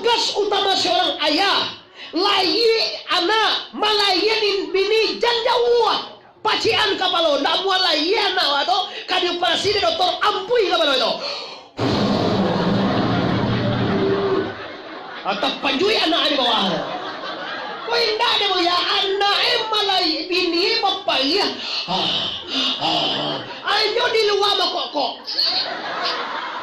tugas utama seorang ayah layi anak malayanin bini janjawuah pacian kapalo ndak mua layi anak atau kadi operasi dokter ampui kapalo itu atau panjui anak di bawah kau indah deh ya anak malai bini papaya ayo di luar kok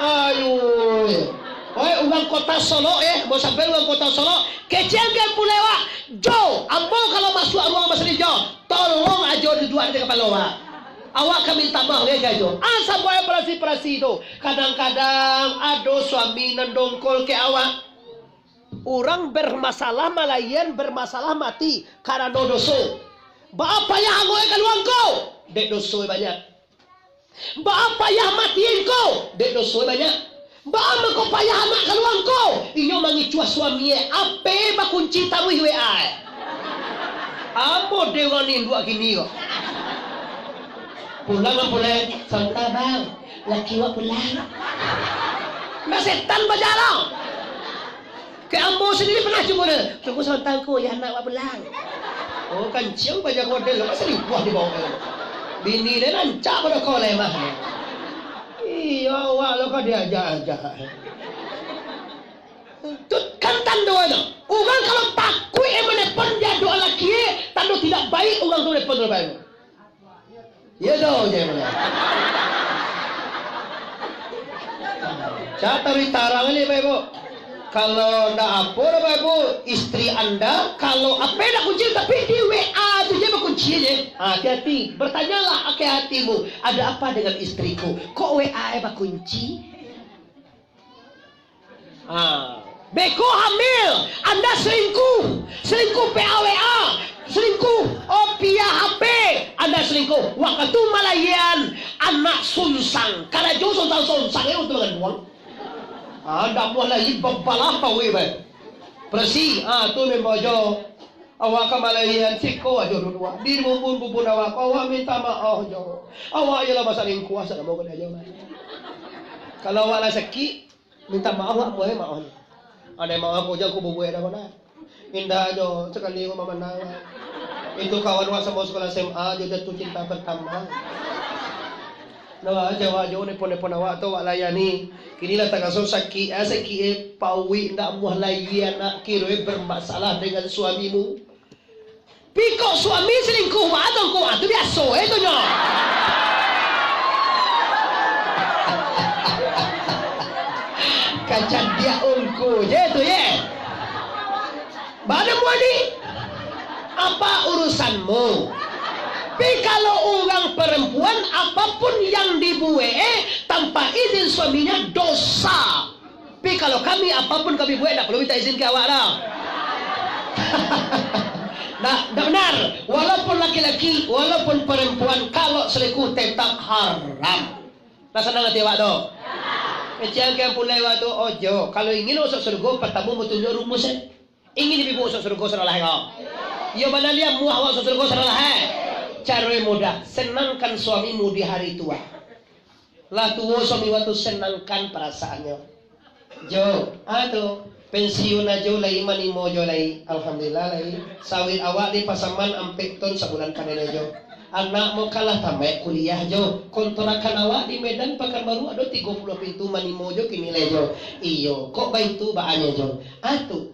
ayo uang kota Solo mau sampai uang kota Solo kecil kan pulewa Jo ambo kalau masuk ruang masjid Jo tolong aja di dua di kepala awak kami minta maaf ya Jo asal boleh operasi itu kadang-kadang ado suami nendongkol ke awak orang bermasalah malayan bermasalah mati karena doso apa yang aku akan uangku dek doso banyak apa yang matiin kau dek doso banyak Bama ko payah anak kaluang ko. Inyo mangicua suami ape ba kunci taruh WA. Amo dewa ni dua gini kok. Pulang santa bang. Laki wa pulang. Mbak setan bajalang. Ke ambo sendiri pernah cuma deh. Tunggu santangku ya anak wa pulang. Oh kancing baja kodel masa liwah di bawah. Bini dia lancak pada kau lemah. Iya, walau kau diajak-ajak. Tut kan tanda itu. Orang kalau takut menepon dia doa laki, tanda tidak baik orang tu menepon doa baik. Ya dong, jangan. Saya tarik tarang ini, Pak Ibu. Kalau ndak apa, Pak Ibu, istri Anda kalau apa nak kunci tapi di WA tu je berkunci je. Hati-hati, bertanyalah ke hatimu, ada apa dengan istriku? Kok WA berkunci? Beko hamil, Anda selingkuh PAWA, selingkuh via HP, Anda selingkuh. Waktu malayan anak sunsang, karena jauh sunsang itu dengan uang. Anda mulai babalah pawe ba. Persi, tu membajo. Awak kamalayan siko aja dua. Di bubun awak, awak minta maaf jo. Awak ialah masalah kuasa mau kena aja. Kalau awak lah sakit, minta maaf awak boleh maaf. Ada maaf aja aku bubuh dah kena. Indah jo, sekali aku memandang. Itu kawan awak sama sekolah SMA jo jatuh cinta pertama. Nawa Jawa jo nepon awak tu awak layani. Kinilah tagaso saki pawi ndak muah layan nak kiro bermasalah dengan suamimu. Piko suami selingkuh atau kau itu biasa itu nyo. Kacan dia unku je tu ye. Bada muani apa urusanmu? Tapi kalau orang perempuan apapun yang dibuat tanpa izin suaminya dosa. Tapi kalau kami apapun kami buat tak perlu minta izin ke awak dah. Tak benar. Walaupun laki-laki, walaupun perempuan kalau selingkuh tetap haram. Tak senang hati awak tu. Macam yang pulai waktu ojo. Kalau ingin masuk surga pertama bertunjuk rumusnya. Ingin ibu masuk surga seralah kau. Ya mana lihat muah masuk surga seralah. Cara mudah, senangkan suamimu di hari tua. Lah tua suami waktu senangkan perasaannya. Jo, pensiun aja lagi mani mojo lagi. Alhamdulillah lagi. Sawit awak di pasaman ampek ton sebulan panen jo. Anak mau kalah tamat kuliah jo. Kontrakan awak di Medan Pekanbaru ada 30 pintu mani mojo kini lejo. Iyo, kok baik tu bahannya jo.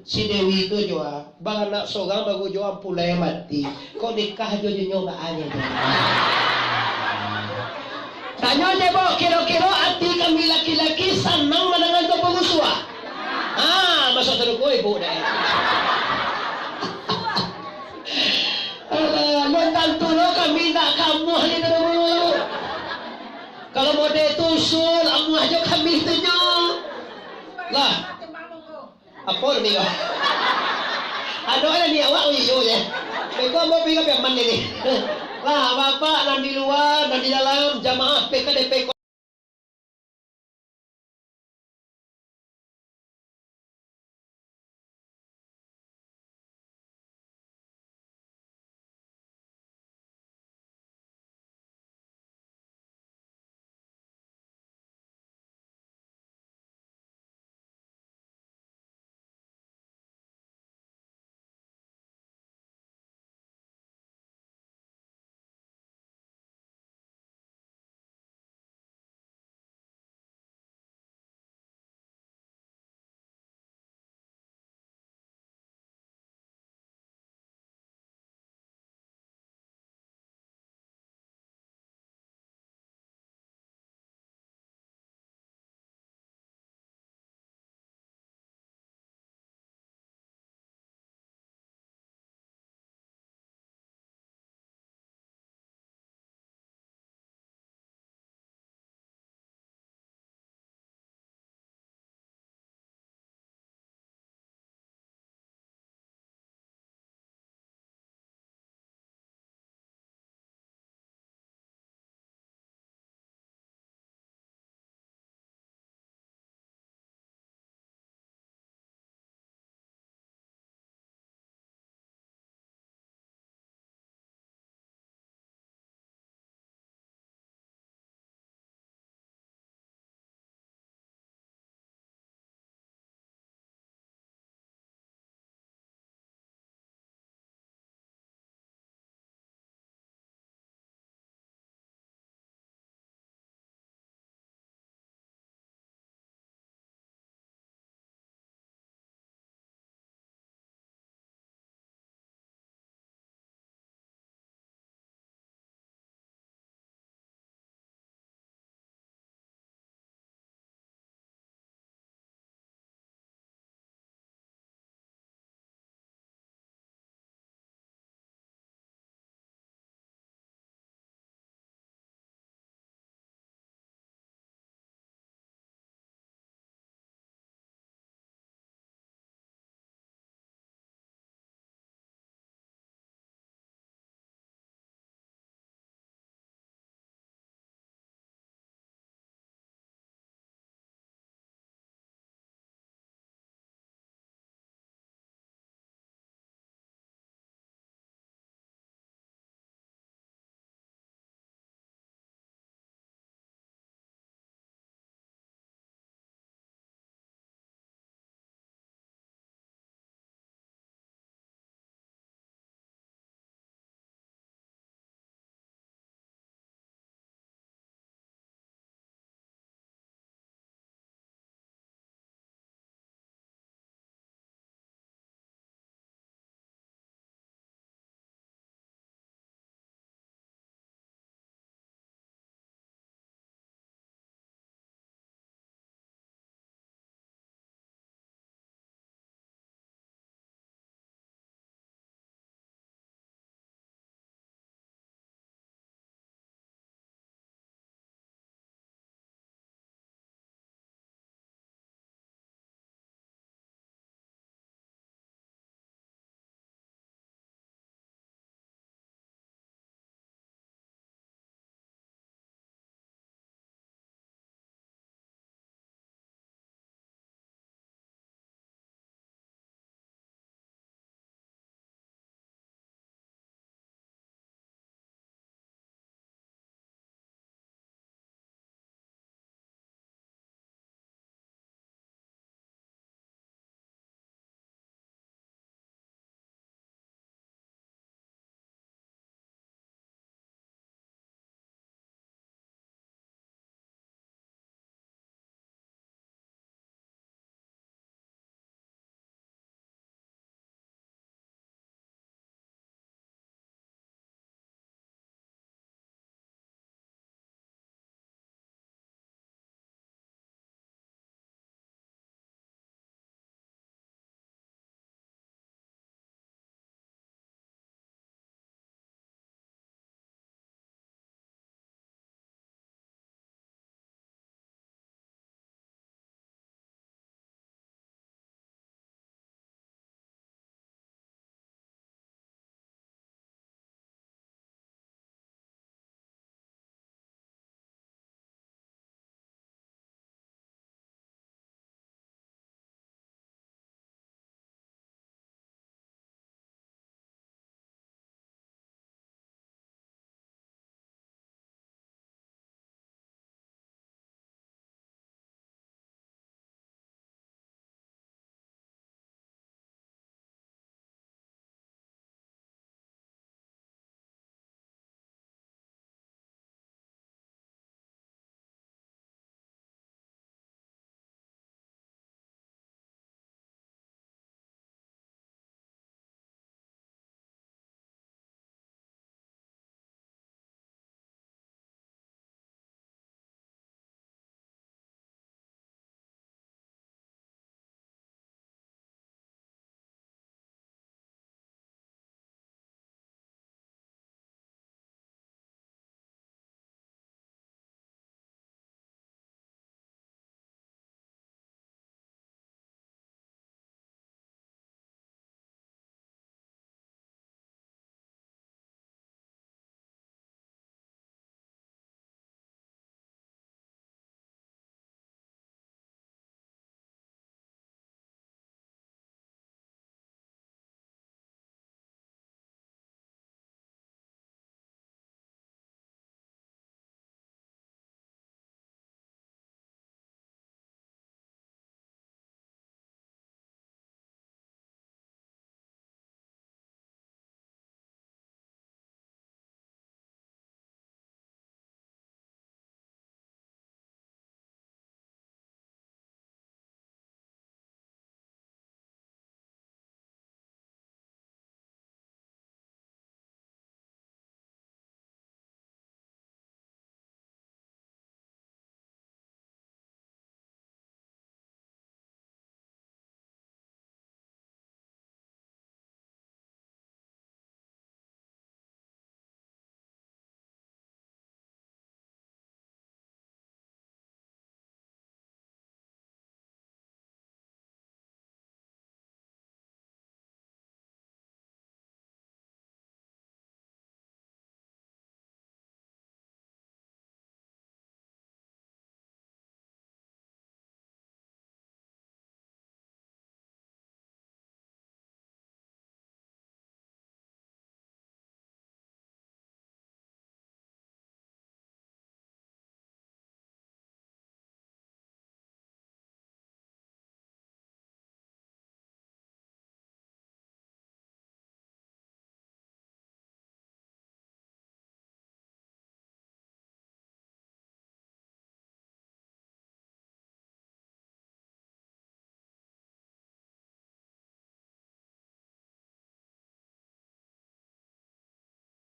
Si Dewi itu jo. Bang anak sogang bagu jo ampulai mati. Kok nikah jo jo bahannya jo. Tanya je bo, kira-kira hati kami laki-laki senang mendengar tu pengusua. Masuk seruku ibu dah. Mentantu lo kami tak kamu hari dulu. Kalau mau detusul, amu aja kami tunjuk. Lah, apa ni? Ada ni awak uyo ya. Mereka mau pergi ke mana ni? Lah, bapak dan di luar dan di dalam jamaah PKDP